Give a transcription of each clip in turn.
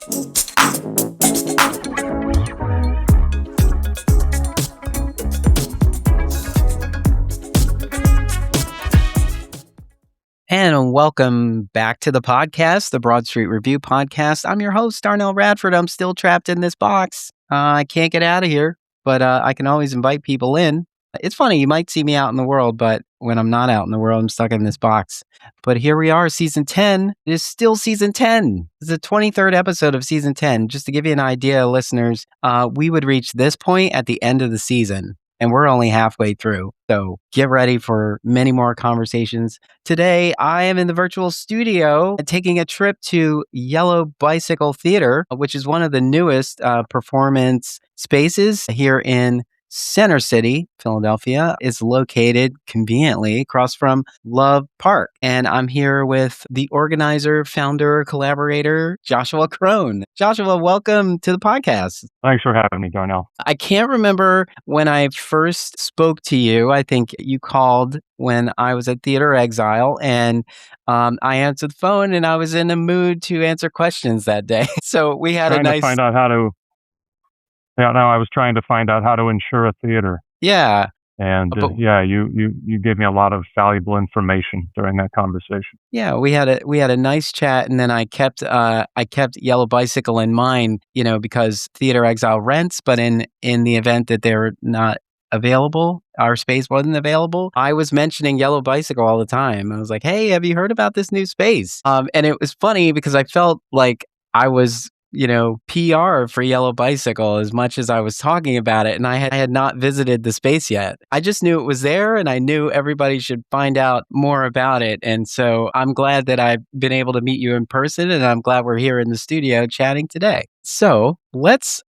And welcome back to the podcast, the Broad Street Review podcast. I'm your host, Darnell Radford. I'm still trapped in this box. I can't get out of here, but I can always invite people in. It's funny, you might see me out in the world, but when I'm not out in the world, I'm stuck in this box. But here we are, season 10. It is still season 10. It's the 23rd episode of season 10. Just to give you an idea, listeners, we would reach this point at the end of the season. And we're only halfway through. So get ready for many more conversations. Today, I am in the virtual studio taking a trip to Yellow Bicycle Theater, which is one of the newest performance spaces here in Center City, Philadelphia. Is located conveniently across from Love Park. And I'm here with the organizer, founder, collaborator, Joshua Crone. Joshua, welcome to the podcast. Thanks for having me, Darnell. I can't remember when I first spoke to you. I think you called when I was at Theater Exile, and I answered the phone, and I was in a mood to answer questions that day. So we had I was trying to find out how to insure a theater. Yeah. And you gave me a lot of valuable information during that conversation. Yeah, we had a nice chat, and then I kept Yellow Bicycle in mind, because Theater Exile rents, but in the event that they're not available, our space wasn't available, I was mentioning Yellow Bicycle all the time. I was like, "Hey, have you heard about this new space?" And it was funny because I felt like I was PR for Yellow Bicycle as much as I was talking about it. And I had not visited the space yet. I just knew it was there, and I knew everybody should find out more about it. And so I'm glad that I've been able to meet you in person, and I'm glad we're here in the studio chatting today. So let's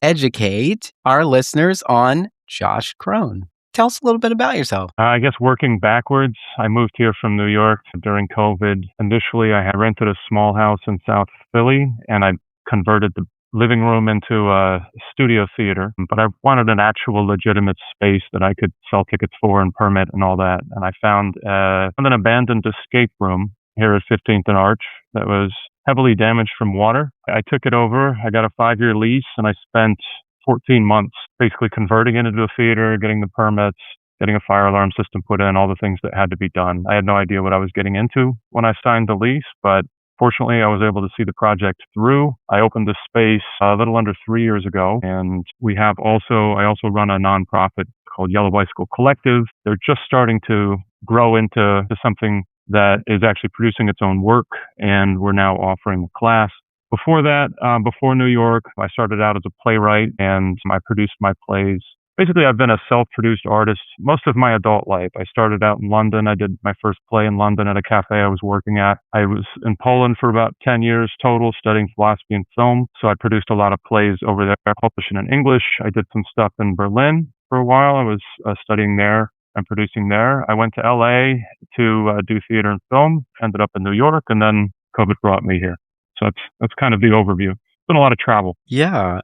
educate our listeners on Josh Crone. Tell us a little bit about yourself. I guess working backwards, I moved here from New York during COVID. Initially, I had rented a small house in South Philly, and I converted the living room into a studio theater, but I wanted an actual legitimate space that I could sell tickets for and permit and all that. And I found an abandoned escape room here at 15th and Arch that was heavily damaged from water. I took it over. I got a 5-year lease, and I spent 14 months basically converting it into a theater, getting the permits, getting a fire alarm system put in, all the things that had to be done. I had no idea what I was getting into when I signed the lease, but fortunately, I was able to see the project through. I opened the space a little under 3 years ago, and I also run a nonprofit called Yellow Bicycle Collective. They're just starting to grow into something that is actually producing its own work, and we're now offering a class. Before that, before New York, I started out as a playwright, and I produced my plays. Basically, I've been a self-produced artist most of my adult life. I started out in London. I did my first play in London at a cafe I was working at. I was in Poland for about 10 years total, studying philosophy and film. So I produced a lot of plays over there, publishing in English. I did some stuff in Berlin for a while. I was studying there and producing there. I went to LA to do theater and film, ended up in New York, and then COVID brought me here. So that's kind of the overview. It's been a lot of travel. Yeah.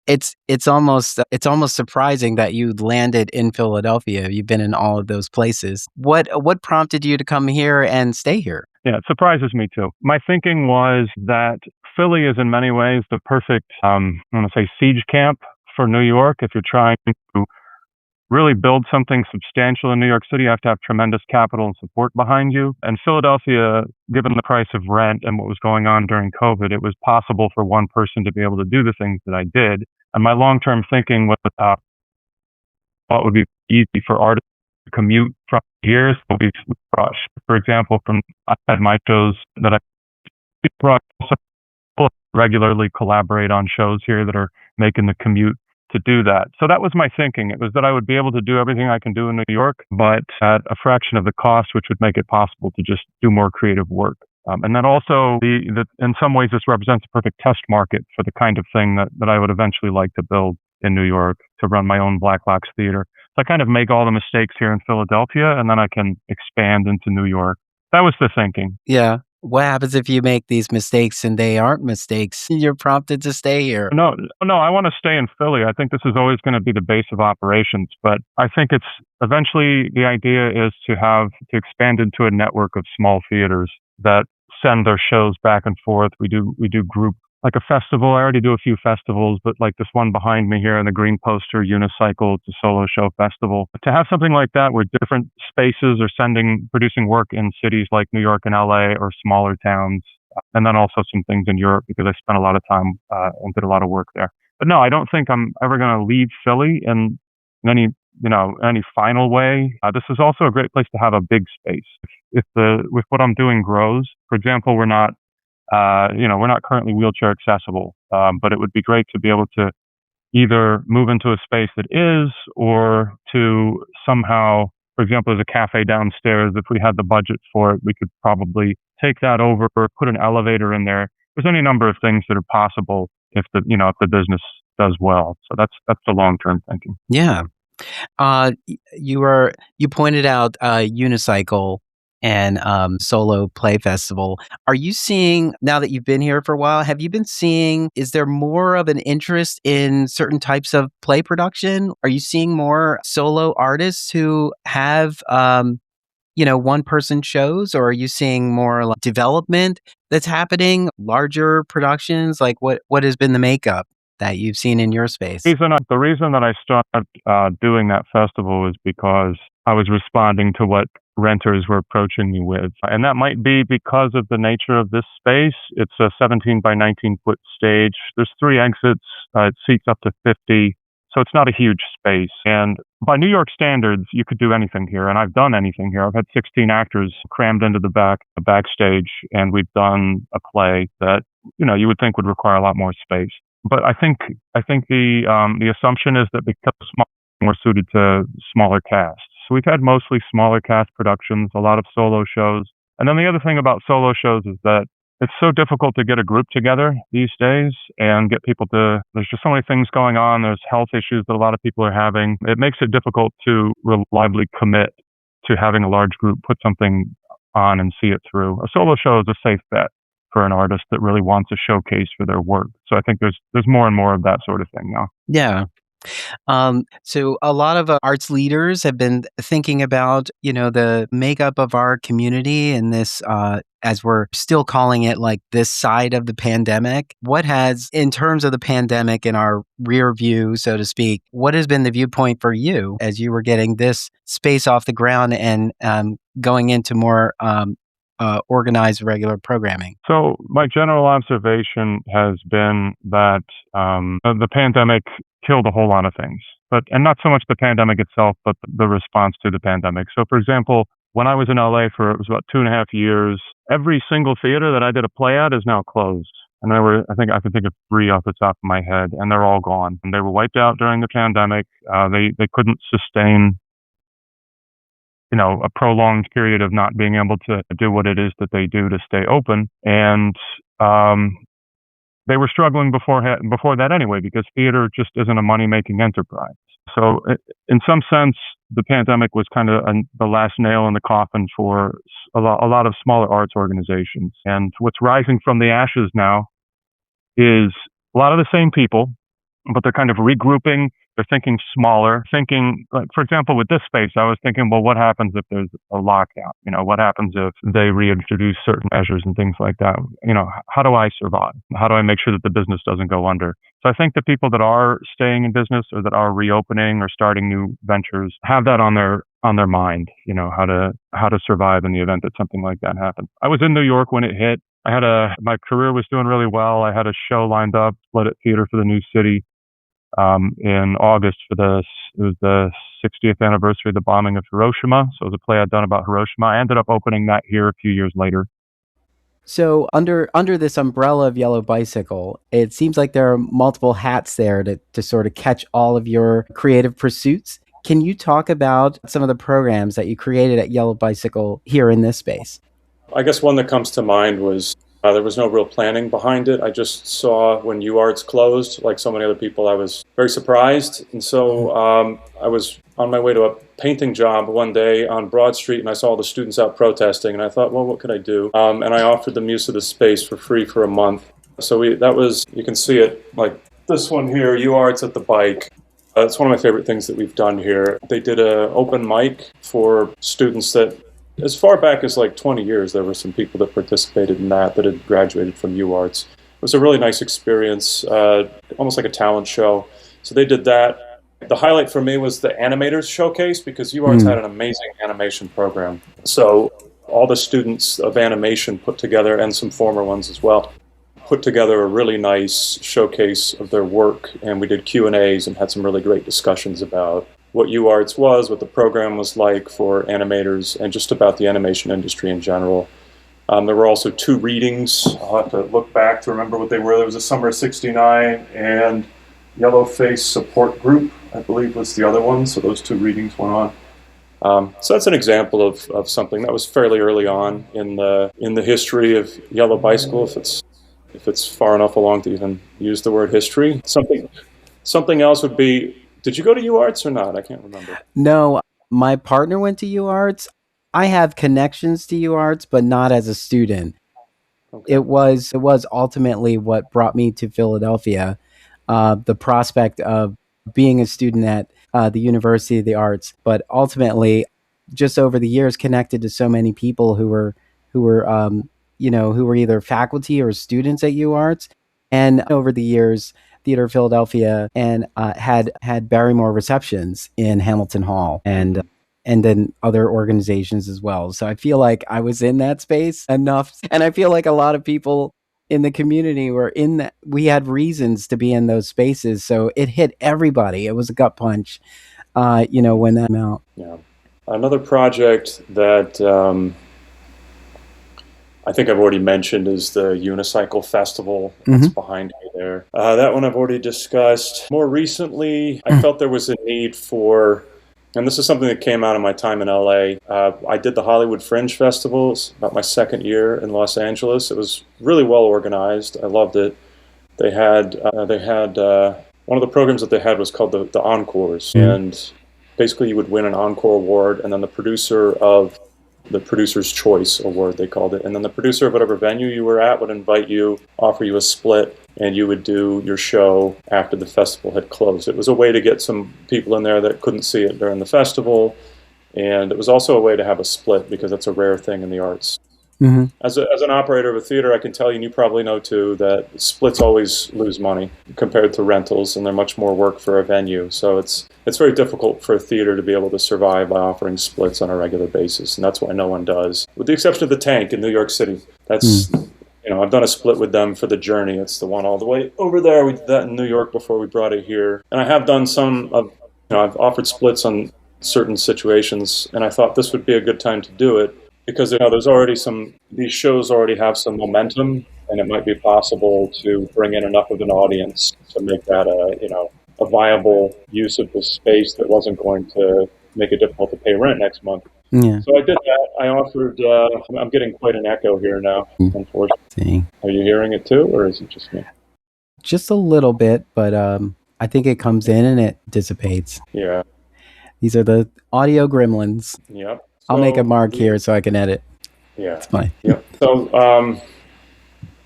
It's almost surprising that you landed in Philadelphia. You've been in all of those places. What prompted you to come here and stay here? Yeah, it surprises me too. My thinking was that Philly is in many ways the perfect, siege camp for New York. If you're trying to really build something substantial in New York City, you have to have tremendous capital and support behind you. And Philadelphia, given the price of rent and what was going on during COVID, it was possible for one person to be able to do the things that I did. And my long-term thinking was what would be easy for artists to commute from here. So we brought, for example, I had my shows that I brought regularly collaborate on shows here that are making the commute to do that. So that was my thinking. It was that I would be able to do everything I can do in New York, but at a fraction of the cost, which would make it possible to just do more creative work. And then also, in some ways, this represents a perfect test market for the kind of thing that I would eventually like to build in New York, to run my own Black Box theater. So I kind of make all the mistakes here in Philadelphia, and then I can expand into New York. That was the thinking. Yeah. What happens if you make these mistakes and they aren't mistakes? You're prompted to stay here. No, I want to stay in Philly. I think this is always going to be the base of operations, but I think it's eventually the idea is to expand into a network of small theaters that send their shows back and forth. We do group, like a festival. I already do a few festivals, but like this one behind me here in the green poster, Unicycle, it's a solo show festival. To have something like that where different spaces are producing work in cities like New York and LA or smaller towns, and then also some things in Europe because I spent a lot of time and did a lot of work there. But no, I don't think I'm ever going to leave Philly in any final way. This is also a great place to have a big space. If what I'm doing grows, for example, we're not currently wheelchair accessible, but it would be great to be able to either move into a space that is, or to somehow, for example, there's a cafe downstairs. If we had the budget for it, we could probably take that over or put an elevator in there. There's any number of things that are possible if the business does well. So that's the long-term thinking. Yeah. You pointed out Unicycle and Solo Play Festival. Are you seeing, now that you've been here for a while, have you been seeing, is there more of an interest in certain types of play production? Are you seeing more solo artists who have, one-person shows, or are you seeing more like development that's happening, larger productions? Like what has been the makeup that you've seen in your space? The reason that I started doing that festival is because I was responding to what renters were approaching me with. And that might be because of the nature of this space. It's a 17 by 19 foot stage. There's 3 exits. It seats up to 50. So it's not a huge space. And by New York standards, you could do anything here. And I've done anything here. I've had 16 actors crammed into the backstage, and we've done a play that, you would think would require a lot more space. But I think the assumption is that because small, more suited to smaller casts. So we've had mostly smaller cast productions, a lot of solo shows. And then the other thing about solo shows is that it's so difficult to get a group together these days and get people there's just so many things going on. There's health issues that a lot of people are having. It makes it difficult to reliably commit to having a large group put something on and see it through. A solo show is a safe bet for an artist that really wants a showcase for their work. So I think there's more and more of that sort of thing now. Yeah. So a lot of arts leaders have been thinking about, the makeup of our community and this, as we're still calling it, like this side of the pandemic. What has, in terms of the pandemic in our rear view, so to speak, what has been the viewpoint for you as you were getting this space off the ground and going into more organized regular programming? So my general observation has been that the pandemic killed a whole lot of things, and not so much the pandemic itself, but the response to the pandemic. So, for example, when I was in LA it was about 2.5 years, every single theater that I did a play at is now closed. And I can think of 3 off the top of my head, and they're all gone. And they were wiped out during the pandemic. They couldn't sustain a prolonged period of not being able to do what it is that they do to stay open. And they were struggling before that anyway, because theater just isn't a money-making enterprise. So in some sense, the pandemic was kind of the last nail in the coffin for a lot of smaller arts organizations. And what's rising from the ashes now is a lot of the same people, but they're kind of regrouping. They're thinking smaller, like, for example, with this space, I was thinking, well, what happens if there's a lockdown? What happens if they reintroduce certain measures and things like that? How do I survive? How do I make sure that the business doesn't go under? So I think the people that are staying in business or that are reopening or starting new ventures have that on their mind, how to survive in the event that something like that happens. I was in New York when it hit. My career was doing really well. I had a show lined up, Split It Theater for the New City, in August it was the 60th anniversary of the bombing of Hiroshima. So it was a play I'd done about Hiroshima. I ended up opening that here a few years later. So under this umbrella of Yellow Bicycle, it seems like there are multiple hats there to sort of catch all of your creative pursuits. Can you talk about some of the programs that you created at Yellow Bicycle here in this space? I guess one that comes to mind was there was no real planning behind it. I just saw when UArts closed, like so many other people, I was very surprised. And so I was on my way to a painting job one day on Broad Street, and I saw all the students out protesting, and I thought, well, what could I do? And I offered them use of the space for free for a month. So you can see it, like this one here, UArts at the Bike. It's one of my favorite things that we've done here. They did an open mic for students that as far back as like 20 years, there were some people that participated in that had graduated from UArts. It was a really nice experience, almost like a talent show. So they did that. The highlight for me was the animators showcase because UArts had an amazing animation program. So all the students of animation put together, and some former ones as well, put together a really nice showcase of their work, and we did Q&As and had some really great discussions about what UArts was, what the program was like for animators, and just about the animation industry in general. There were also 2 readings. I'll have to look back to remember what they were. There was a Summer of '69 and Yellowface Support Group, I believe was the other one. So those 2 readings went on. So that's an example of something that was fairly early on in the history of Yellow Bicycle, if it's far enough along to even use the word history. Something else would be, did you go to UArts or not? I can't remember. No, my partner went to UArts. I have connections to UArts, but not as a student. Okay. It was ultimately what brought me to Philadelphia. The prospect of being a student at the University of the Arts, but ultimately, just over the years, connected to so many people who were either faculty or students at UArts, and over the years, Theater Philadelphia and had Barrymore receptions in Hamilton Hall, and then other organizations as well. So I feel like I was in that space enough, and I feel like a lot of people in the community were in that. We had reasons to be in those spaces, so it hit everybody. It was a gut punch, when that came out. Yeah. Another project that I think I've already mentioned is the Unicycle Festival that's behind me there. That one I've already discussed. More recently, I felt there was a need for, and this is something that came out of my time in LA. I did the Hollywood Fringe Festival. It's about my second year in Los Angeles. It was really well organized. I loved it. They had one of the programs that they had was called the Encores, and basically you would win an encore award, and then the Producer's Choice Award, they called it. And then the producer of whatever venue you were at would invite you, offer you a split, and you would do your show after the festival had closed. It was a way to get some people in there that couldn't see it during the festival, and it was also a way to have a split because that's a rare thing in the arts. As an operator of a theater, I can tell you, and you probably know too, that splits always lose money compared to rentals, and they're much more work for a venue. So it's very difficult for a theater to be able to survive by offering splits on a regular basis, and that's why no one does, with the exception of the Tank in New York City. That's I've done a split with them for The Journey. It's the one all the way over there. We did that in New York before we brought it here, and I have done I've offered splits on certain situations, and I thought this would be a good time to do it. Because there's already these shows already have some momentum, and it might be possible to bring in enough of an audience to make that a viable use of the space that wasn't going to make it difficult to pay rent next month. Yeah. So I did that. I offered. I'm getting quite an echo here now, unfortunately. Are you hearing it too, or is it just me? Just a little bit, but I think it comes in and it dissipates. Yeah. These are the audio gremlins. Yep. I'll make a mark here so I can edit. Yeah. It's fine. Yep. So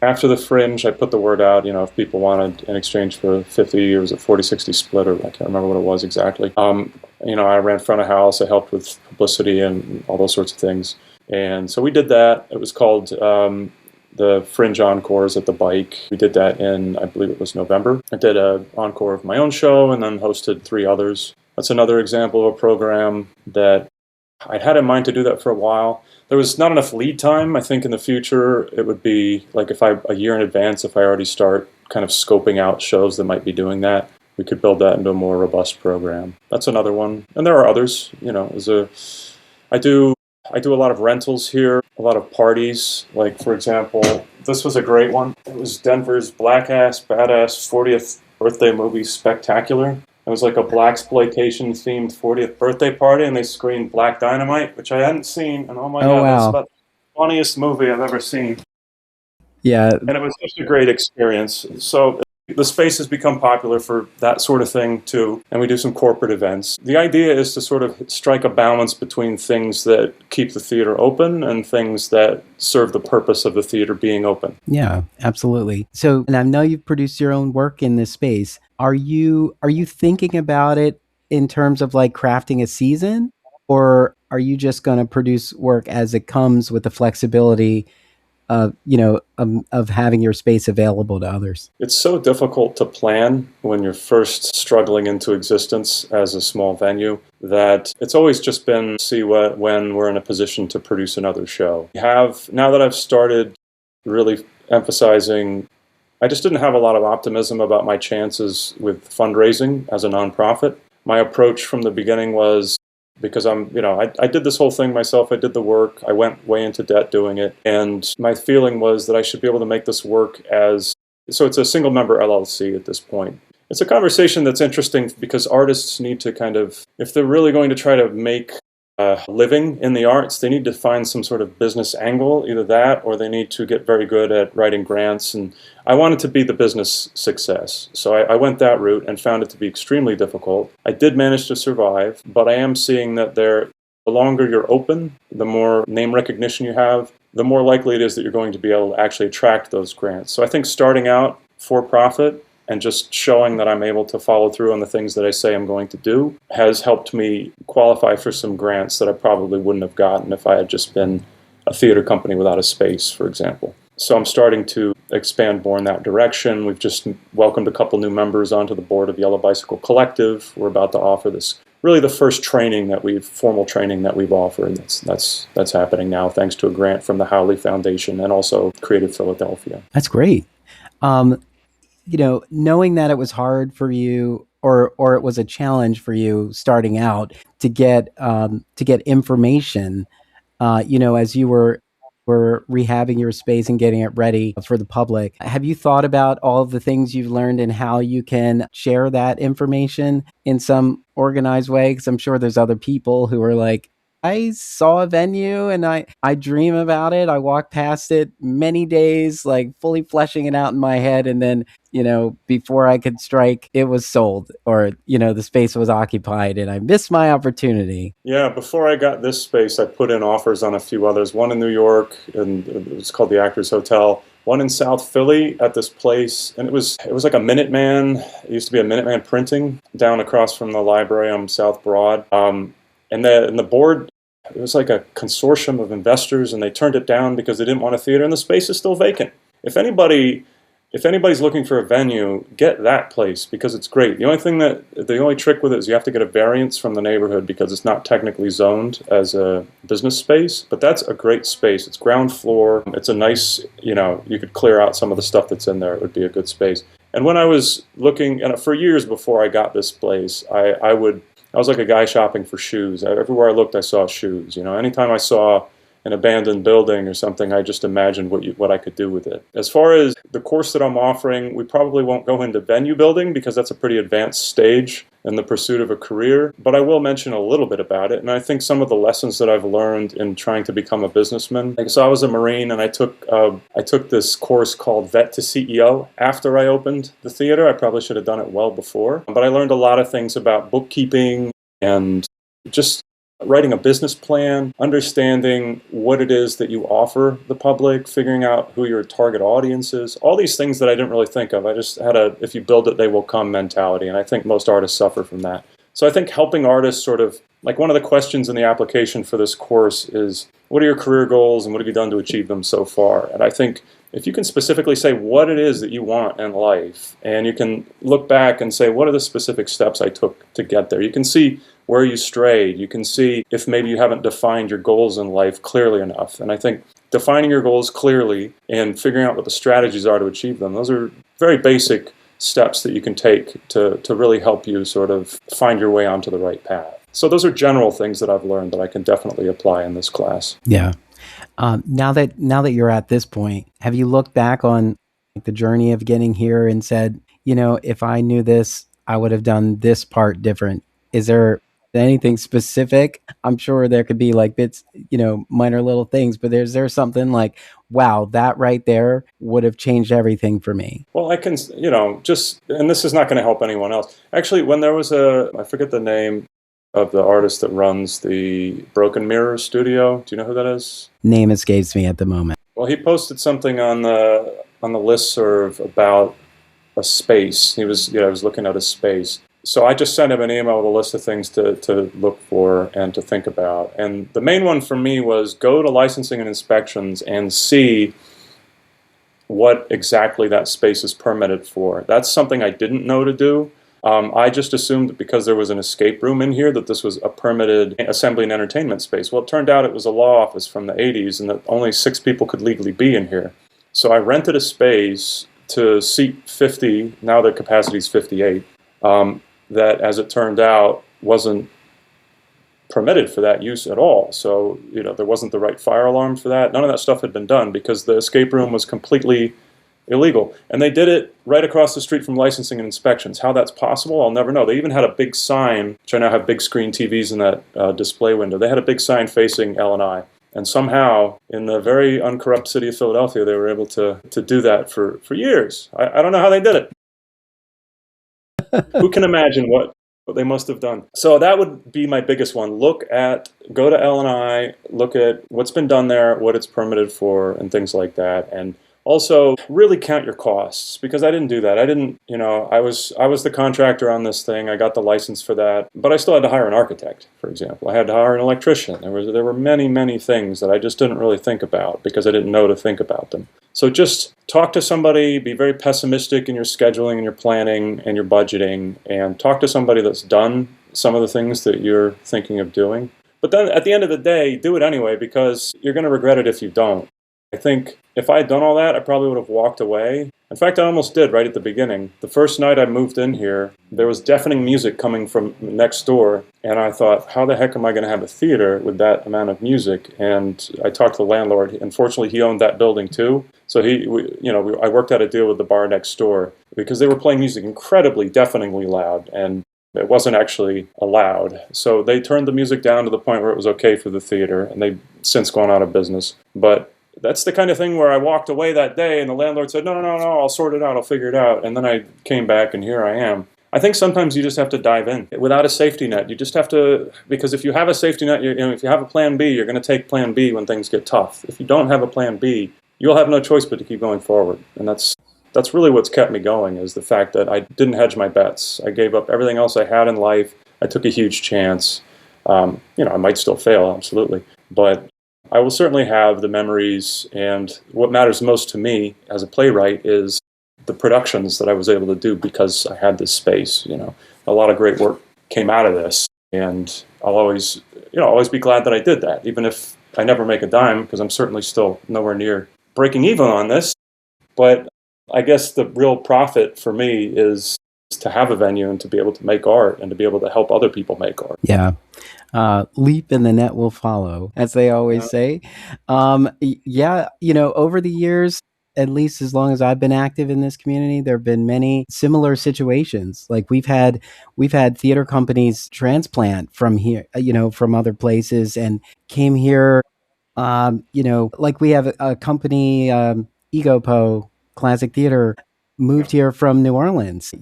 after the Fringe, I put the word out, if people wanted in exchange for 50 or was it 40-60 split, or I can't remember what it was exactly. I ran front of house. I helped with publicity and all those sorts of things. And so we did that. It was called the Fringe Encores at the Bike. We did that in, I believe it was November. I did an encore of my own show and then hosted 3 others. That's another example of a program that I'd had in mind to do that for a while. There was not enough lead time. I think in the future it would be like a year in advance, if I already start kind of scoping out shows that might be doing that, we could build that into a more robust program. That's another one. And there are others. I do a lot of rentals here, a lot of parties. Like, for example, this was a great one. It was Denver's Black Ass Badass 40th birthday movie spectacular. It was like a blaxploitation themed 40th birthday party, and they screened Black Dynamite, which I hadn't seen, and oh my god, that's about the funniest movie I've ever seen. Yeah. And it was just a great experience. So the space has become popular for that sort of thing too, and we do some corporate events. The idea is to sort of strike a balance between things that keep the theater open and things that serve the purpose of the theater being open. Yeah, absolutely. So, and I know you've produced your own work in this space. Are you thinking about it in terms of like crafting a season, or are you just going to produce work as it comes with the flexibility of having your space available to others? It's so difficult to plan when you're first struggling into existence as a small venue that it's always just been see when we're in a position to produce another show. Now that I've started really emphasizing, I just didn't have a lot of optimism about my chances with fundraising as a nonprofit. My approach from the beginning was, because I did this whole thing myself. I did the work. I went way into debt doing it. And my feeling was that I should be able to make this work so it's a single member LLC at this point. It's a conversation that's interesting because artists need to if they're really going to try to make a living in the arts, they need to find some sort of business angle, either that or they need to get very good at writing grants. And I wanted to be the business success. So I went that route and found it to be extremely difficult. I did manage to survive, but I am seeing that the longer you're open, the more name recognition you have, the more likely it is that you're going to be able to actually attract those grants. So I think starting out for profit and just showing that I'm able to follow through on the things that I say I'm going to do has helped me qualify for some grants that I probably wouldn't have gotten if I had just been a theater company without a space, for example. So I'm starting to expand more in that direction. We've just welcomed a couple new members onto the board of Yellow Bicycle Collective. We're about to offer this, really the first formal training that we've offered. That's happening now thanks to a grant from the Howley Foundation and also Creative Philadelphia. That's great. Knowing that it was hard for you or it was a challenge for you starting out to get information, as you were rehabbing your space and getting it ready for the public. Have you thought about all of the things you've learned and how you can share that information in some organized way? Because I'm sure there's other people who are like, I saw a venue and I dream about it. I walk past it many days, like fully fleshing it out in my head. And then, before I could strike, it was sold or, the space was occupied and I missed my opportunity. Yeah, before I got this space, I put in offers on a few others. One in New York, and it was called the Actors Hotel. One in South Philly at this place, and it was like a Minuteman. It used to be a Minuteman printing down across from the library on South Broad. And the board, it was like a consortium of investors, and they turned it down because they didn't want a theater, and the space is still vacant. If anybody's looking for a venue, get that place because it's great. The only trick with it is you have to get a variance from the neighborhood because it's not technically zoned as a business space, but that's a great space. It's ground floor. It's a nice, you could clear out some of the stuff that's in there. It would be a good space. And when I was looking, and for years before I got this place, I was like a guy shopping for shoes. Everywhere I looked, I saw shoes. Anytime I saw an abandoned building or something, I just imagined what I could do with it. As far as the course that I'm offering, we probably won't go into venue building because that's a pretty advanced stage in the pursuit of a career, but I will mention a little bit about it. And I think some of the lessons that I've learned in trying to become a businessman. So I was a Marine and I took this course called Vet to CEO after I opened the theater. I probably should have done it well before, but I learned a lot of things about bookkeeping and just writing a business plan, understanding what it is that you offer the public, figuring out who your target audience is, all these things that I didn't really think of. I just had if you build it, they will come mentality, and I think most artists suffer from that. So I think helping artists sort of, like one of the questions in the application for this course is, what are your career goals and what have you done to achieve them so far? And I think if you can specifically say what it is that you want in life, and you can look back and say, what are the specific steps I took to get there? You can see where you strayed. You can see if maybe you haven't defined your goals in life clearly enough. And I think defining your goals clearly and figuring out what the strategies are to achieve them, those are very basic steps that you can take to really help you sort of find your way onto the right path. So those are general things that I've learned that I can definitely apply in this class. Yeah. Now that you're at this point, have you looked back on the journey of getting here and said, if I knew this, I would have done this part different? Is there anything specific? I'm sure there could be like bits, minor little things, but is there something like, wow, that right there would have changed everything for me? Well, I can, and this is not going to help anyone else. Actually, when there was I forget the name of the artist that runs the Broken Mirror studio. Do you know who that is? Name escapes me at the moment. Well, he posted something on the listserv about a space. He was looking at a space. So I just sent him an email with a list of things to look for and to think about. And the main one for me was go to licensing and inspections and see what exactly that space is permitted for. That's something I didn't know to do. I just assumed that because there was an escape room in here that this was a permitted assembly and entertainment space. Well, it turned out it was a law office from the 80s and that only 6 people could legally be in here. So I rented a space to seat 50, now the capacity is 58, that, as it turned out, wasn't permitted for that use at all. So, there wasn't the right fire alarm for that. None of that stuff had been done because the escape room was completely illegal. And they did it right across the street from licensing and inspections. How that's possible, I'll never know. They even had a big sign, which I now have big screen TVs in that display window. They had a big sign facing L&I. And somehow, in the very uncorrupt city of Philadelphia, they were able to do that for years. I don't know how they did it. Who can imagine what they must have done? So that would be my biggest one. Go to L&I, look at what's been done there, what it's permitted for, and things like that. And also, really count your costs, because I didn't do that. I didn't, I was the contractor on this thing. I got the license for that, but I still had to hire an architect, for example. I had to hire an electrician. There were many, many things that I just didn't really think about because I didn't know to think about them. So just talk to somebody, be very pessimistic in your scheduling and your planning and your budgeting, and talk to somebody that's done some of the things that you're thinking of doing. But then at the end of the day, do it anyway, because you're going to regret it if you don't. I think if I had done all that, I probably would have walked away. In fact, I almost did right at the beginning. The first night I moved in here, there was deafening music coming from next door, and I thought, how the heck am I going to have a theater with that amount of music? And I talked to the landlord. Unfortunately, he owned that building too. So I worked out a deal with the bar next door because they were playing music incredibly, deafeningly loud, and it wasn't actually allowed. So they turned the music down to the point where it was okay for the theater, and they've since gone out of business. But that's the kind of thing where I walked away that day and the landlord said, no, I'll sort it out, I'll figure it out. And then I came back and here I am. I think sometimes you just have to dive in without a safety net. You just have to, because if you have a safety net, if you have a plan B, you're going to take plan B when things get tough. If you don't have a plan B, you'll have no choice but to keep going forward. And that's really what's kept me going, is the fact that I didn't hedge my bets. I gave up everything else I had in life. I took a huge chance. I might still fail, absolutely. But I will certainly have the memories, and what matters most to me as a playwright is the productions that I was able to do because I had this space. A lot of great work came out of this, and I'll always be glad that I did that, even if I never make a dime, because I'm certainly still nowhere near breaking even on this. But I guess the real profit for me is to have a venue and to be able to make art and to be able to help other people make art. Yeah. Leap and the net will follow, as they always say. Over the years, at least as long as I've been active in this community, there have been many similar situations. Like we've had theater companies transplant from here, from other places, and came here. Like we have a company, Egopo Classic Theater, moved here from New Orleans,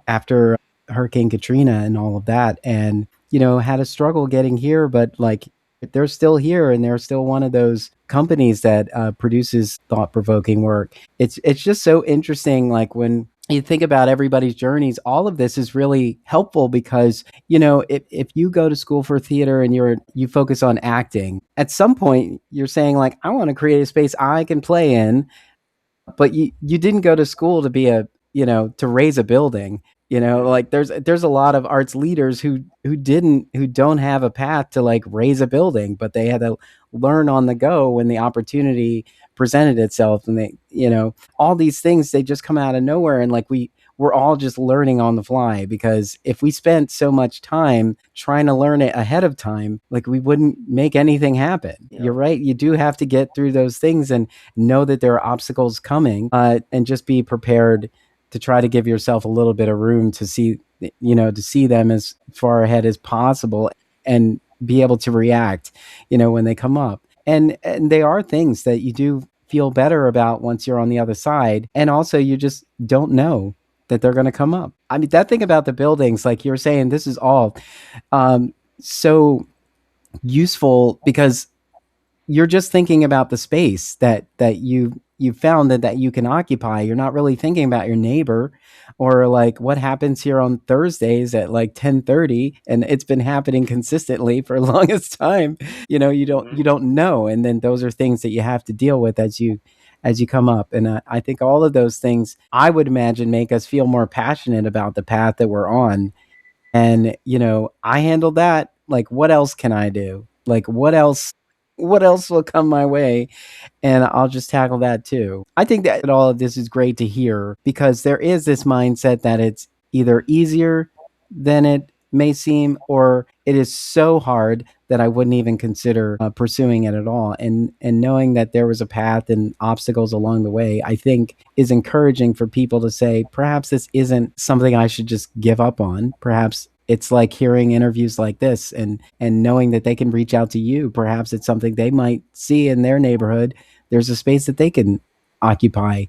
after Hurricane Katrina and all of that, and had a struggle getting here, but like they're still here, and they're still one of those companies that produces thought-provoking work. It's just so interesting, like when you think about everybody's journeys, all of this is really helpful because, if you go to school for theater and you focus on acting, at some point you're saying like, I want to create a space I can play in, but you didn't go to school to be to raise a building. Like there's a lot of arts leaders who don't have a path to like raise a building, but they had to learn on the go when the opportunity presented itself, and they, all these things, they just come out of nowhere, and like we're all just learning on the fly, because if we spent so much time trying to learn it ahead of time, like we wouldn't make anything happen. Yeah. You're right. You do have to get through those things and know that there are obstacles coming, and just be prepared to try to give yourself a little bit of room to see them as far ahead as possible and be able to react, when they come up. And they are things that you do feel better about once you're on the other side. And also you just don't know that they're going to come up. I mean, that thing about the buildings, like you're saying, this is all so useful because you're just thinking about the space that you you found that you can occupy. You're not really thinking about your neighbor or like what happens here on Thursdays at like 10:30, and it's been happening consistently for the longest time. You don't know, and then those are things that you have to deal with as you come up. And I think all of those things, I would imagine, make us feel more passionate about the path that we're on. And I handled that. Like, what else can I do? Like, what else will come my way, and I'll just tackle that too. I think that all of this is great to hear because there is this mindset that it's either easier than it may seem, or it is so hard that I wouldn't even consider pursuing it at all. And knowing that there was a path and obstacles along the way, I think is encouraging for people to say, perhaps this isn't something I should just give up on. Perhaps it's like hearing interviews like this and knowing that they can reach out to you. Perhaps it's something they might see in their neighborhood. There's a space that they can occupy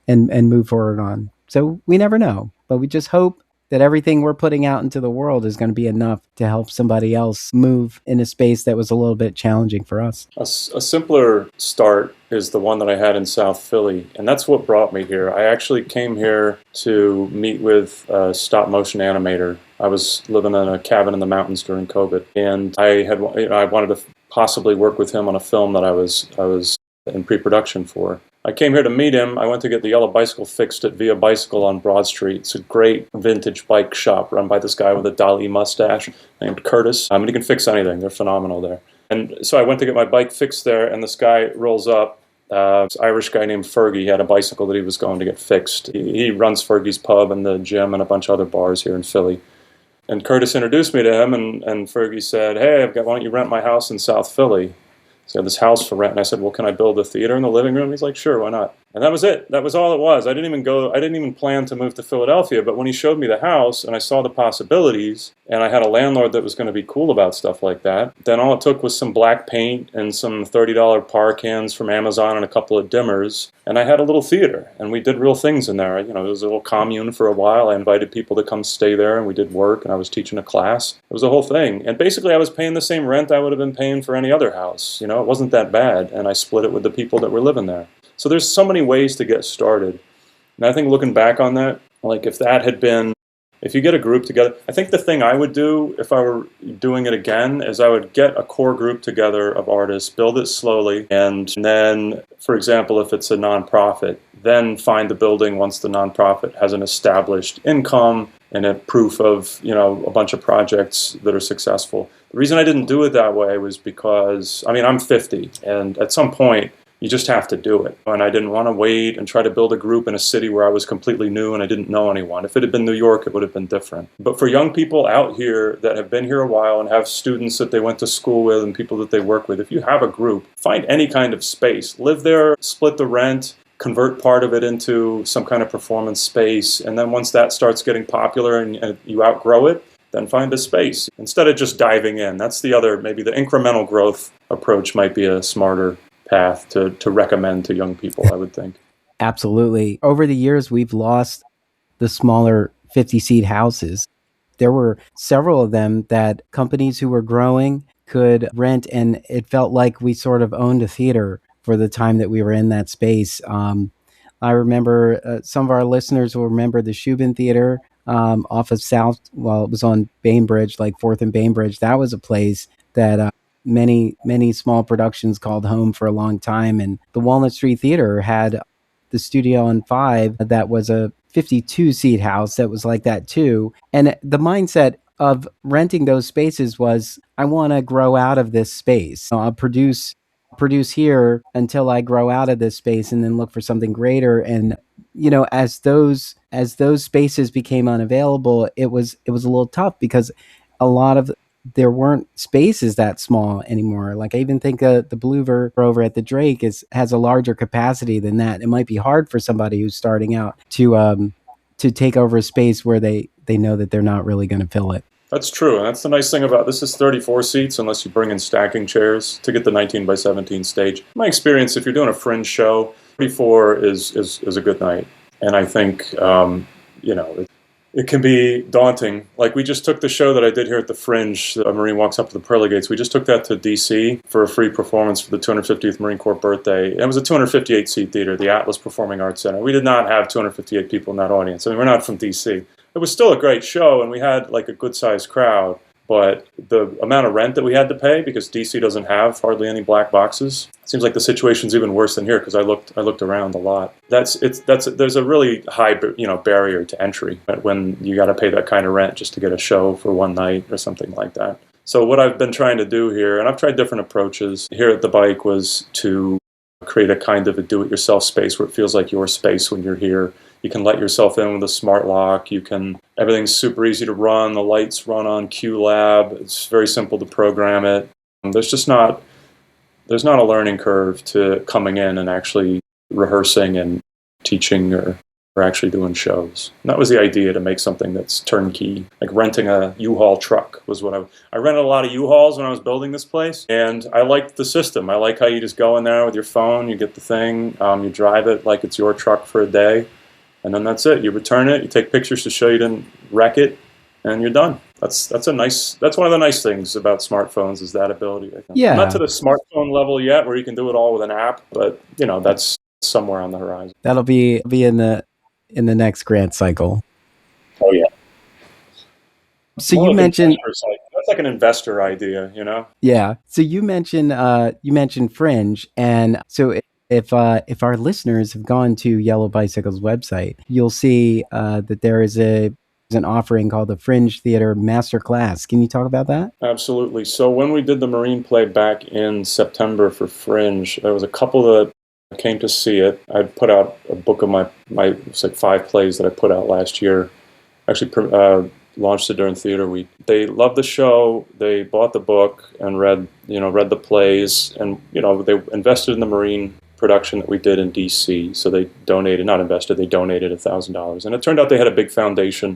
and move forward on. So we never know, but we just hope that everything we're putting out into the world is going to be enough to help somebody else move in a space that was a little bit challenging for us. A simpler start is the one that I had in South Philly, and that's what brought me here. I actually came here to meet with a stop motion animator. I was living in a cabin in the mountains during COVID, and I wanted to possibly work with him on a film that I was in pre-production for. I came here to meet him. I went to get the yellow bicycle fixed at Via Bicycle on Broad Street. It's a great vintage bike shop run by this guy with a Dali mustache named Curtis. He can fix anything. They're phenomenal there. And so I went to get my bike fixed there, and this guy rolls up. This Irish guy named Fergie. He had a bicycle that he was going to get fixed. He runs Fergie's Pub and the gym and a bunch of other bars here in Philly. And Curtis introduced me to him, and Fergie said, "Hey, why don't you rent my house in South Philly?" So I had this house for rent, and I said, "Well, can I build a theater in the living room?" He's like, "Sure, why not?" And that was it. That was all it was. I didn't even plan to move to Philadelphia, but when he showed me the house and I saw the possibilities, and I had a landlord that was going to be cool about stuff like that, then all it took was some black paint and some $30 par cans from Amazon and a couple of dimmers, and I had a little theater, and we did real things in there. It was a little commune for a while. I invited people to come stay there, and we did work, and I was teaching a class. It was a whole thing. And basically, I was paying the same rent I would have been paying for any other house. It wasn't that bad, and I split it with the people that were living there. So there's so many ways to get started. And I think looking back on that, like if you get a group together, I think the thing I would do if I were doing it again is I would get a core group together of artists, build it slowly, and then, for example, if it's a nonprofit, then find the building once the nonprofit has an established income and a proof of, a bunch of projects that are successful. The reason I didn't do it that way was because, I'm 50, and at some point, you just have to do it. And I didn't want to wait and try to build a group in a city where I was completely new and I didn't know anyone. If it had been New York, it would have been different. But for young people out here that have been here a while and have students that they went to school with and people that they work with, if you have a group, find any kind of space. Live there, split the rent, convert part of it into some kind of performance space. And then once that starts getting popular and you outgrow it, then find a space instead of just diving in. That's the other, maybe the incremental growth approach might be a smarter path to recommend to young people, I would think. Absolutely. Over the years, we've lost the smaller 50-seat houses. There were several of them that companies who were growing could rent, and it felt like we sort of owned a theater for the time that we were in that space. I remember some of our listeners will remember the Shubin Theater off of South, it was on Bainbridge, like 4th and Bainbridge. That was a place that many small productions called home for a long time. And the Walnut Street Theater had the Studio on 5 that was a 52-seat house that was like that too. And the mindset of renting those spaces was, I want to grow out of this space. I'll produce here until I grow out of this space and then look for something greater. And as those spaces became unavailable, it was a little tough because there weren't spaces that small anymore. Like I even think the Bluver over at the Drake has a larger capacity than that. It might be hard for somebody who's starting out to take over a space where they know that they're not really going to fill it. That's true, and that's the nice thing about this is 34 seats unless you bring in stacking chairs to get the 19 by 17 stage. In my experience, if you're doing a fringe show, 34 is a good night. And I think, it can be daunting. Like, we just took the show that I did here at the Fringe, A Marine Walks Up to the Pearly Gates. We just took that to D.C. for a free performance for the 250th Marine Corps birthday. It was a 258-seat theater, the Atlas Performing Arts Center. We did not have 258 people in that audience. I mean, we're not from D.C. It was still a great show, and we had like a good-sized crowd. But the amount of rent that we had to pay, because DC doesn't have hardly any black boxes, it seems like the situation's even worse than here, because I looked around a lot. There's a really high barrier to entry when you got to pay that kind of rent just to get a show for one night or something like that. So what I've been trying to do here, and I've tried different approaches here at the Bike, was to create a kind of a do-it-yourself space where it feels like your space when you're here. You can let yourself in with a smart lock. Everything's super easy to run. The lights run on QLab. It's very simple to program it. There's not a learning curve to coming in and actually rehearsing and teaching or actually doing shows. And that was the idea, to make something that's turnkey. Like renting a U-Haul truck was what I rented a lot of U-Hauls when I was building this place, and I liked the system. I like how you just go in there with your phone, you get the thing, you drive it like it's your truck for a day, and then that's it. You return it, you take pictures to show you didn't wreck it, and you're done. That's one of the nice things about smartphones, is that ability, I think. Yeah. Not to the smartphone level yet, where you can do it all with an app, but that's somewhere on the horizon. That'll be in the next grant cycle. Oh yeah. So More you like mentioned that's like an investor idea, Yeah. So you mentioned Fringe, and so if our listeners have gone to Yellow Bicycle's website, you'll see that there is an offering called the Fringe Theater Masterclass. Can you talk about that? Absolutely. So when we did the Marine play back in September for Fringe, there was a couple that came to see it. I put out a book of my it's like 5 plays that I put out last year. Actually launched it during theater week. They loved the show. They bought the book and read the plays, and they invested in the Marine production that we did in DC. So they donated $1,000, and it turned out they had a big foundation.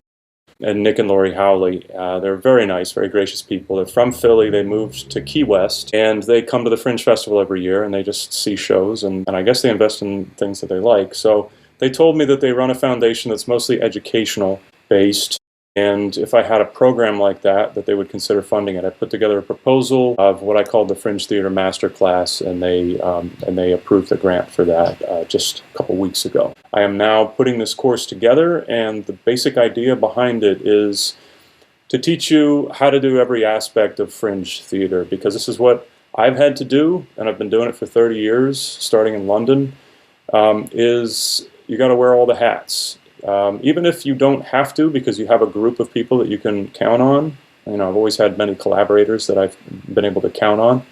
And Nick and Lori Howley, they're very nice, very gracious people. They're from Philly. They moved to Key West, and they come to the Fringe Festival every year, and they just see shows, and I guess they invest in things that they like. So they told me that they run a foundation that's mostly educational based, and if I had a program like that they would consider funding it. I put together a proposal of what I called the Fringe Theater Masterclass, and they approved the grant for that just a couple weeks ago. I am now putting this course together, and the basic idea behind it is to teach you how to do every aspect of Fringe theater, because this is what I've had to do, and I've been doing it for 30 years, starting in London, is you got to wear all the hats. Even if you don't have to, because you have a group of people that you can count on. I've always had many collaborators that I've been able to count on,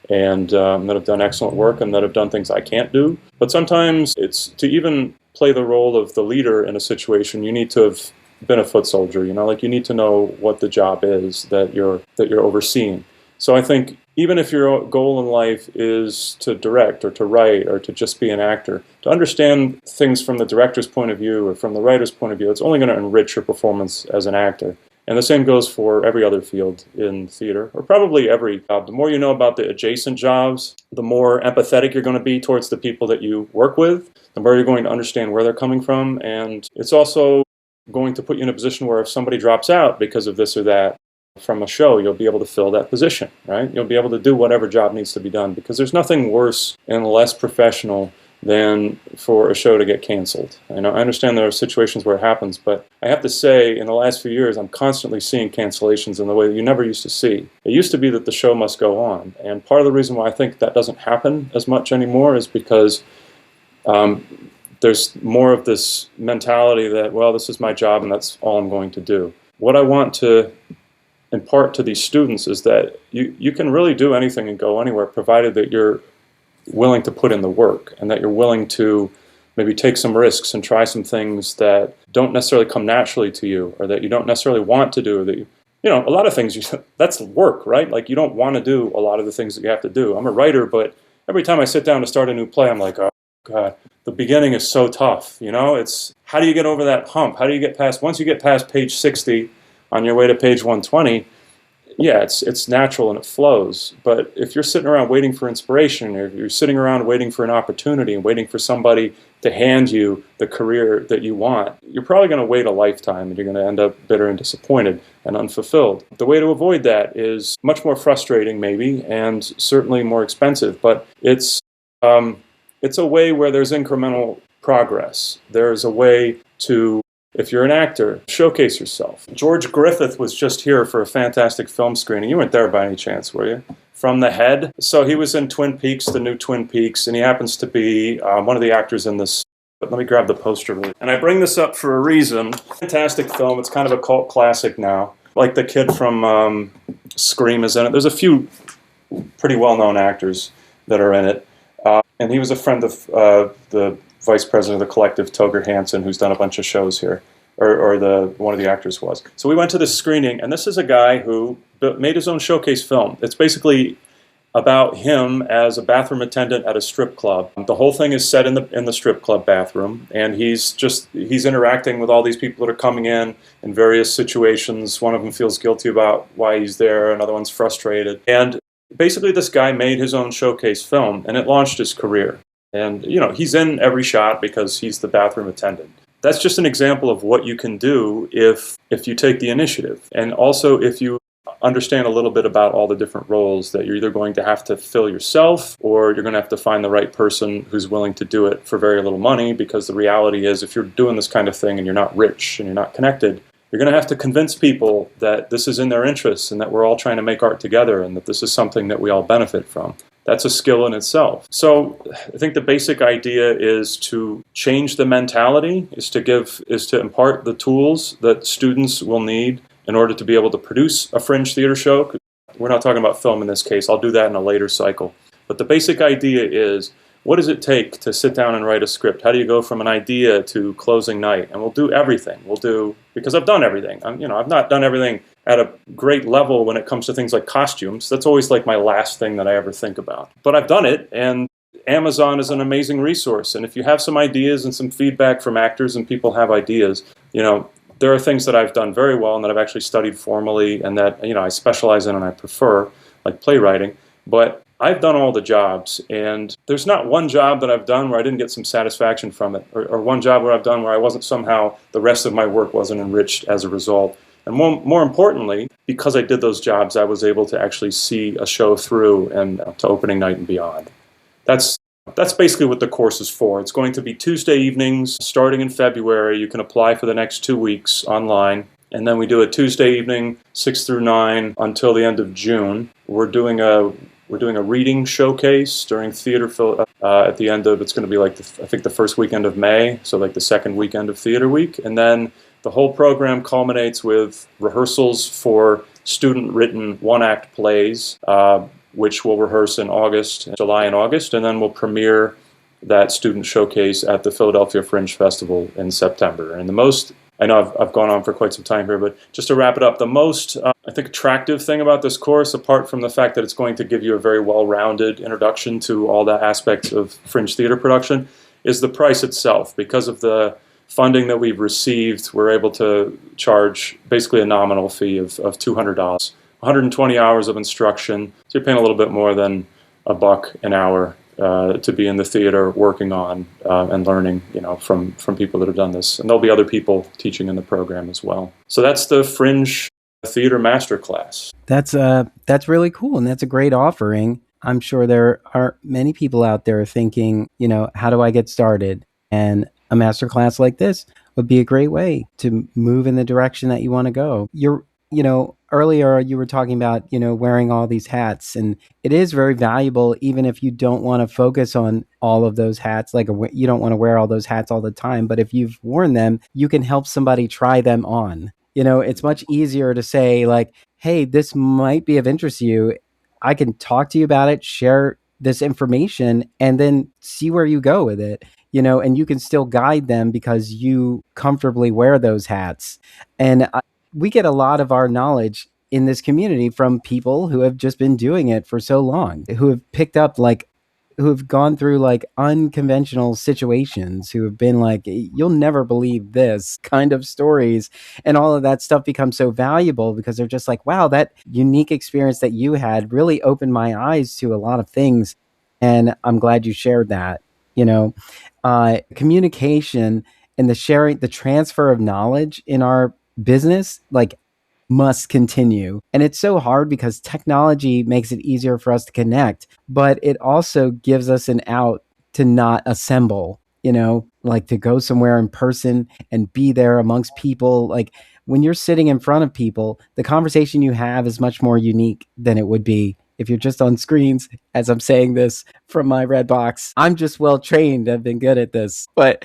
and that have done excellent work and that have done things I can't do. But sometimes it's to even play the role of the leader in a situation, you need to have been a foot soldier. You need to know what the job is that you're overseeing. So I think even if your goal in life is to direct or to write or to just be an actor, to understand things from the director's point of view or from the writer's point of view, it's only going to enrich your performance as an actor. And the same goes for every other field in theater, or probably every job. The more you know about the adjacent jobs, the more empathetic you're going to be towards the people that you work with, the more you're going to understand where they're coming from. And it's also going to put you in a position where if somebody drops out because of this or that from a show, you'll be able to fill that position, right? You'll be able to do whatever job needs to be done, because there's nothing worse and less professional than for a show to get canceled. I understand there are situations where it happens, but I have to say, in the last few years, I'm constantly seeing cancellations in the way that you never used to see. It used to be that the show must go on, and part of the reason why I think that doesn't happen as much anymore is because there's more of this mentality that, well, this is my job and that's all I'm going to do. What I want to impart to these students is that you can really do anything and go anywhere, provided that you're willing to put in the work and that you're willing to maybe take some risks and try some things that don't necessarily come naturally to you, or that you don't necessarily want to do, or that a lot of things, that's work, right? Like, you don't want to do a lot of the things that you have to do. I'm a writer, but every time I sit down to start a new play, I'm like, oh God, the beginning is so tough. It's how do you get over that hump? How do you get past, once you get past page 60 on your way to page 120, yeah, it's natural and it flows. But if you're sitting around waiting for inspiration, or if you're sitting around waiting for an opportunity and waiting for somebody to hand you the career that you want, you're probably going to wait a lifetime and you're going to end up bitter and disappointed and unfulfilled. The way to avoid that is much more frustrating, maybe, and certainly more expensive. But it's a way where there's incremental progress. There's a way to, if you're an actor, showcase yourself. George Griffith was just here for a fantastic film screening. You weren't there by any chance, were you? From the Head. So he was in Twin Peaks, the new Twin Peaks, and he happens to be one of the actors in this. But let me grab the poster really. And I bring this up for a reason. Fantastic film. It's kind of a cult classic now. Like the kid from Scream is in it. There's a few pretty well-known actors that are in it. And he was a friend of the vice president of the collective, Toger Hansen, who's done a bunch of shows here, or one of the actors was. So we went to this screening, and this is a guy who made his own showcase film. It's basically about him as a bathroom attendant at a strip club. The whole thing is set in the strip club bathroom, and he's interacting with all these people that are coming in various situations. One of them feels guilty about why he's there, another one's frustrated. And basically this guy made his own showcase film, and it launched his career. And, he's in every shot because he's the bathroom attendant. That's just an example of what you can do if you take the initiative. And also if you understand a little bit about all the different roles that you're either going to have to fill yourself, or you're going to have to find the right person who's willing to do it for very little money, because the reality is if you're doing this kind of thing and you're not rich and you're not connected, you're going to have to convince people that this is in their interests and that we're all trying to make art together and that this is something that we all benefit from. That's a skill in itself. So I think the basic idea is to change the mentality, is to impart the tools that students will need in order to be able to produce a fringe theater show. We're not talking about film in this case. I'll do that in a later cycle. But the basic idea is, what does it take to sit down and write a script? How do you go from an idea to closing night? And we'll do everything. Because I've done everything. I've not done everything at a great level when it comes to things like costumes. That's always like my last thing that I ever think about. But I've done it, and Amazon is an amazing resource. And if you have some ideas and some feedback from actors and people have ideas, there are things that I've done very well and that I've actually studied formally and that I specialize in and I prefer, like playwriting. But I've done all the jobs, and there's not one job that I've done where I didn't get some satisfaction from it, or one job where I've done where I wasn't somehow, the rest of my work wasn't enriched as a result. And more importantly, because I did those jobs, I was able to actually see a show through and to opening night and beyond. That's basically what the course is for. It's going to be Tuesday evenings starting in February. You can apply for the next 2 weeks online. And then we do a Tuesday evening, 6 through 9, until the end of June. We're doing a reading showcase during theater at the end of, it's going to be like I think the first weekend of May, so like the second weekend of Theater Week. And then the whole program culminates with rehearsals for student-written one-act plays, which we'll rehearse in July and August, and then we'll premiere that student showcase at the Philadelphia Fringe Festival in September. And I know I've gone on for quite some time here, but just to wrap it up, the most, I think, attractive thing about this course, apart from the fact that it's going to give you a very well-rounded introduction to all the aspects of fringe theater production, is the price itself. Because of the funding that we've received, we're able to charge basically a nominal fee of $200. 120 hours of instruction, so you're paying a little bit more than $1 an hour to be in the theater working on and learning, from people that have done this. And there'll be other people teaching in the program as well. So that's the Fringe Theater Masterclass. That's really cool, and that's a great offering. I'm sure there are many people out there thinking, how do I get started? And a masterclass like this would be a great way to move in the direction that you want to go. Earlier you were talking about, wearing all these hats, and it is very valuable, even if you don't want to focus on all of those hats, like you don't want to wear all those hats all the time. But if you've worn them, you can help somebody try them on. It's much easier to say like, hey, this might be of interest to you. I can talk to you about it, share this information, and then see where you go with it. And you can still guide them because you comfortably wear those hats. And we get a lot of our knowledge in this community from people who have just been doing it for so long, who have picked up like who have gone through like unconventional situations, who have been like, you'll never believe this kind of stories. And all of that stuff becomes so valuable because they're just like, wow, that unique experience that you had really opened my eyes to a lot of things. And I'm glad you shared that, you know, communication and the sharing, the transfer of knowledge in our business, like must continue. And it's so hard because technology makes it easier for us to connect, but it also gives us an out to not assemble, like to go somewhere in person and be there amongst people. Like when you're sitting in front of people, the conversation you have is much more unique than it would be if you're just on screens. As I'm saying this from my red box, I'm just well trained. I've been good at this, but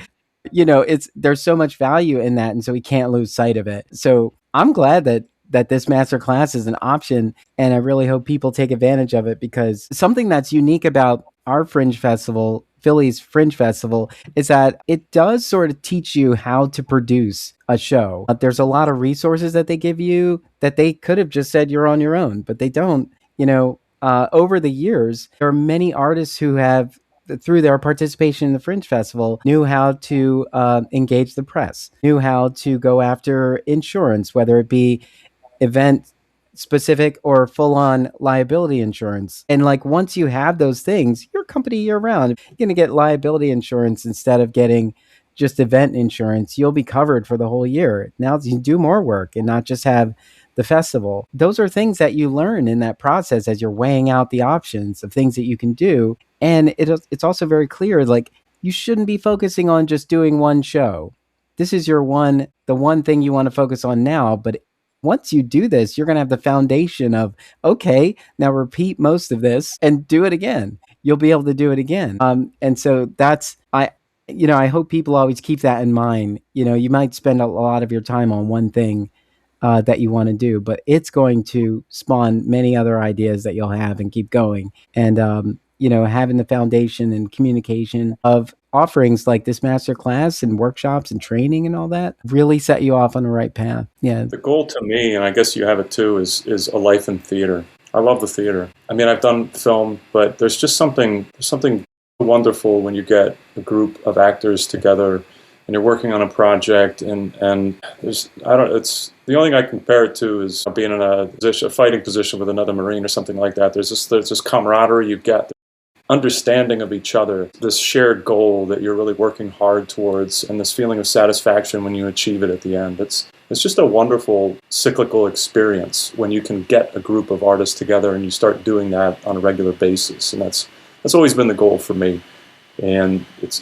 there's so much value in that, and so we can't lose sight of it. So I'm glad that this master class is an option, and I really hope people take advantage of it, because something that's unique about our Fringe Festival, Philly's Fringe Festival, is that it does sort of teach you how to produce a show. There's a lot of resources that they give you that they could have just said you're on your own, but they don't. Over the years, there are many artists who have, through their participation in the Fringe Festival, knew how to engage the press, knew how to go after insurance, whether it be event specific or full on liability insurance. And like once you have those things, your company year round, you're going to get liability insurance instead of getting just event insurance. You'll be covered for the whole year. Now you do more work and not just have the festival. Those are things that you learn in that process as you're weighing out the options of things that you can do. And it's also very clear, like, you shouldn't be focusing on just doing one show. This is the one thing you want to focus on now. But once you do this, you're going to have the foundation of, okay, now repeat most of this and do it again. You'll be able to do it again. And so I hope people always keep that in mind. You might spend a lot of your time on one thing that you want to do, but it's going to spawn many other ideas that you'll have and keep going. And, having the foundation and communication of offerings like this master class and workshops and training and all that really set you off on the right path. Yeah. The goal to me, and I guess you have it too, is a life in theater. I love the theater. I mean, I've done film, but there's just something wonderful when you get a group of actors together and you're working on a project, and it's the only thing I compare it to is being in a fighting position with another Marine or something like that. There's this camaraderie you get, understanding of each other, this shared goal that you're really working hard towards, and this feeling of satisfaction when you achieve it at the end. It's just a wonderful cyclical experience when you can get a group of artists together and you start doing that on a regular basis. And that's always been the goal for me. And it's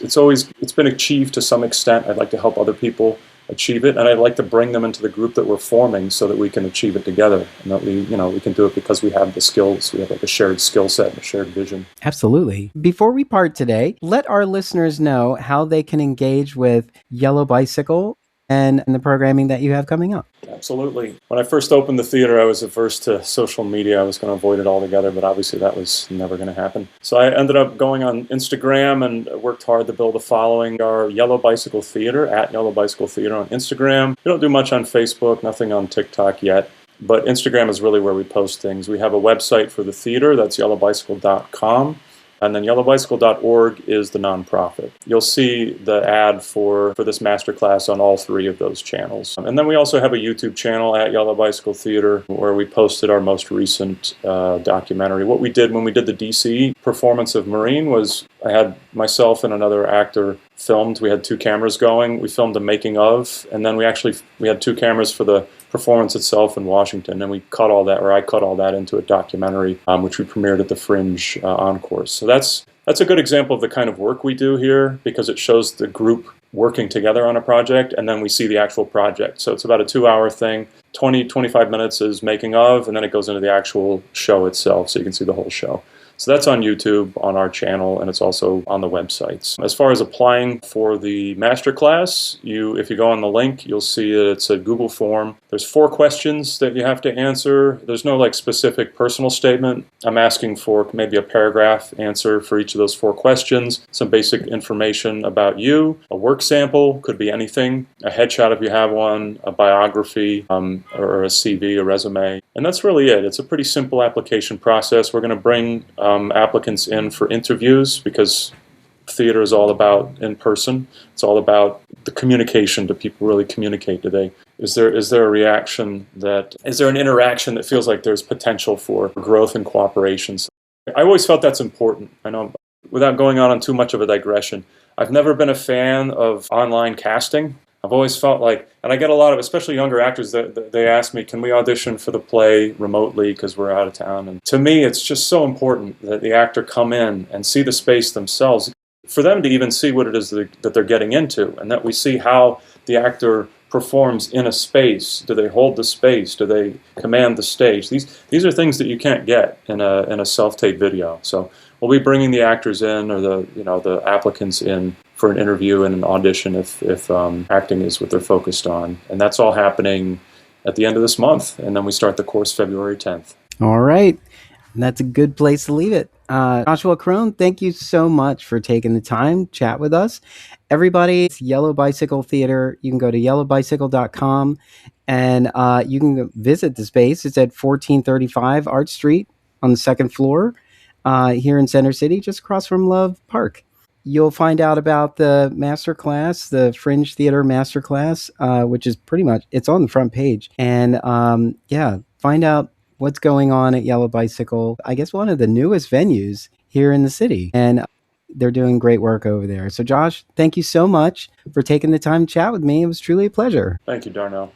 been achieved to some extent. I'd like to help other people achieve it, and I'd like to bring them into the group that we're forming so that we can achieve it together, and that we can do it because we have the skills. We have like a shared skill set and a shared vision. Absolutely. Before we part today, let our listeners know how they can engage with Yellow Bicycle and the programming that you have coming up. Absolutely. When I first opened the theater, I was averse to social media. I was going to avoid it altogether, but obviously that was never going to happen. So I ended up going on Instagram and worked hard to build a following. Our Yellow Bicycle Theater, at Yellow Bicycle Theater on Instagram. We don't do much on Facebook, nothing on TikTok yet, but Instagram is really where we post things. We have a website for the theater, that's yellowbicycle.com. And then yellowbicycle.org is the nonprofit. You'll see the ad for this masterclass on all three of those channels. And then we also have a YouTube channel at Yellow Bicycle Theater where we posted our most recent documentary. What we did when we did the DC performance of Marine was I had myself and another actor filmed. We had 2 cameras going. We filmed a making of, and then we had 2 cameras for the performance itself in Washington, and I cut all that into a documentary, which we premiered at the Fringe Encores. So that's a good example of the kind of work we do here, because it shows the group working together on a project, and then we see the actual project. So it's about a 2-hour thing. 25 minutes is making of, and then it goes into the actual show itself, so you can see the whole show. So that's on YouTube, on our channel, and it's also on the websites. As far as applying for the masterclass, if you go on the link, you'll see that it's a Google form. There's 4 questions that you have to answer. There's no specific personal statement. I'm asking for maybe a paragraph answer for each of those 4 questions, some basic information about you, a work sample, could be anything, a headshot if you have one, a biography, or a CV, a resume. And that's really it. It's a pretty simple application process. We're going to bring applicants in for interviews, because theater is all about in person. It's all about the communication. Do people really communicate? Is there a reaction is there an interaction that feels like there's potential for growth and cooperation? So I always felt that's important. I know, without going on too much of a digression, I've never been a fan of online casting. I've always felt like, and I get a lot of, especially younger actors, that they ask me, can we audition for the play remotely because we're out of town? And to me, it's just so important that the actor come in and see the space themselves, for them to even see what it is that they're getting into, and that we see how the actor performs in a space. Do they hold the space? Do they command the stage? These are things that you can't get in a self-tape video. So we'll be bringing the actors in, or the applicants in, for an interview and an audition if acting is what they're focused on. And that's all happening at the end of this month, and then we start the course February 10th. All right. And that's a good place to leave it. Joshua Crone, thank you so much for taking the time to chat with us. Everybody, it's Yellow Bicycle Theater. You can go to yellowbicycle.com and you can visit the space. It's at 1435 Arch Street on the second floor here in Center City, just across from Love Park. You'll find out about the masterclass, the Fringe Theater Masterclass, which is pretty much, it's on the front page. And find out what's going on at Yellow Bicycle. I guess one of the newest venues here in the city. And they're doing great work over there. So Josh, thank you so much for taking the time to chat with me. It was truly a pleasure. Thank you, Darnell.